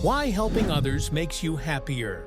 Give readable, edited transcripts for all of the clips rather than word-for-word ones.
Why helping others makes you happier?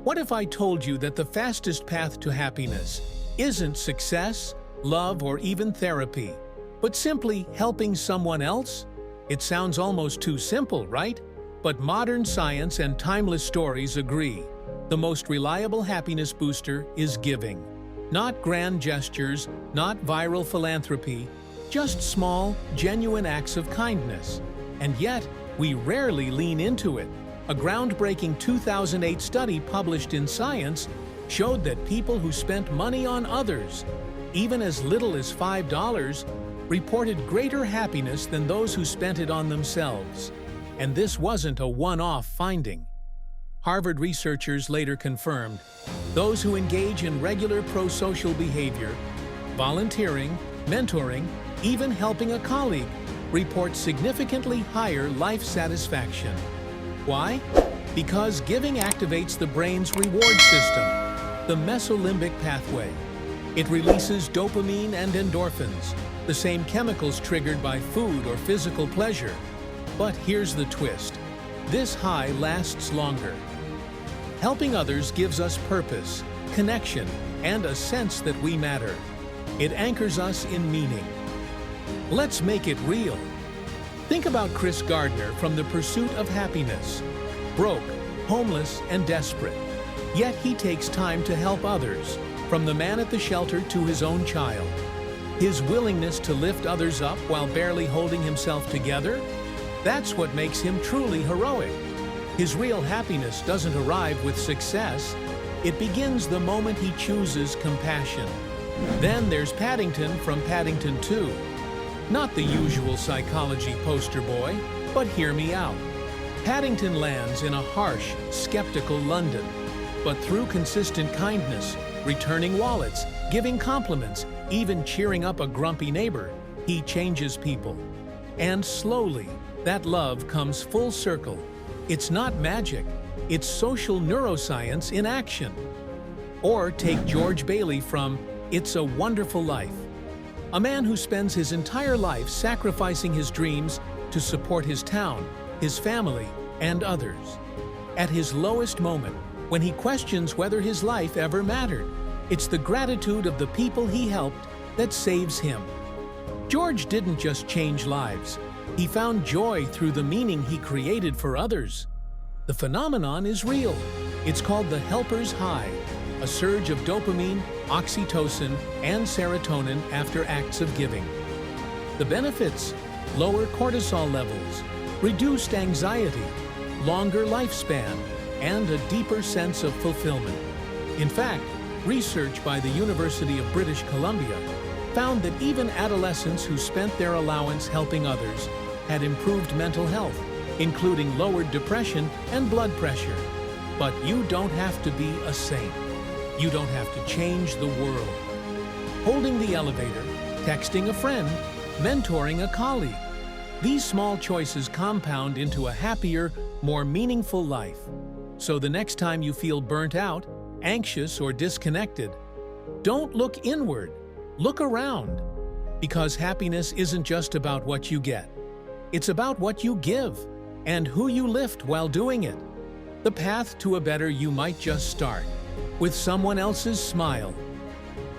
What if I told you that the fastest path to happiness isn't success, love, or even therapy, but simply helping someone else? It sounds almost too simple, right? But modern science and timeless stories agree. The most reliable happiness booster is giving. Not grand gestures, not viral philanthropy, just small, genuine acts of kindness. And yet, we rarely lean into it. A groundbreaking 2008 study published in Science showed that people who spent money on others, even as little as $5, reported greater happiness than those who spent it on themselves. And this wasn't a one-off finding. Harvard researchers later confirmed those who engage in regular pro-social behavior, volunteering, mentoring, even helping a colleague, report significantly higher life satisfaction. Why? Because giving activates the brain's reward system, the mesolimbic pathway. It releases dopamine and endorphins, the same chemicals triggered by food or physical pleasure. But here's the twist. This high lasts longer. Helping others gives us purpose, connection, and a sense that we matter. It anchors us in meaning. Let's make it real. Think about Chris Gardner from The Pursuit of Happiness. Broke, homeless, and desperate. Yet he takes time to help others, from the man at the shelter to his own child. His willingness to lift others up while barely holding himself together? That's what makes him truly heroic. His real happiness doesn't arrive with success. It begins the moment he chooses compassion. Then there's Paddington from Paddington 2. Not the usual psychology poster boy, but hear me out. Paddington lands in a harsh, skeptical London. But through consistent kindness, returning wallets, giving compliments, even cheering up a grumpy neighbor, he changes people. And slowly, that love comes full circle. It's not magic, it's social neuroscience in action. Or take George Bailey from It's a Wonderful Life. A man who spends his entire life sacrificing his dreams to support his town, his family, and others. At his lowest moment, when he questions whether his life ever mattered, it's the gratitude of the people he helped that saves him. George didn't just change lives. He found joy through the meaning he created for others. The phenomenon is real. It's called the helper's high, a surge of dopamine, oxytocin, and serotonin after acts of giving. The benefits: lower cortisol levels, reduced anxiety, longer lifespan, and a deeper sense of fulfillment. In fact, research by the University of British Columbia found that even adolescents who spent their allowance helping others had improved mental health, including lowered depression and blood pressure. But you don't have to be a saint. You don't have to change the world. Holding the elevator, texting a friend, mentoring a colleague. These small choices compound into a happier, more meaningful life. So the next time you feel burnt out, anxious, or disconnected, don't look inward, look around. Because happiness isn't just about what you get. It's about what you give and who you lift while doing it. The path to a better you might just start with someone else's smile,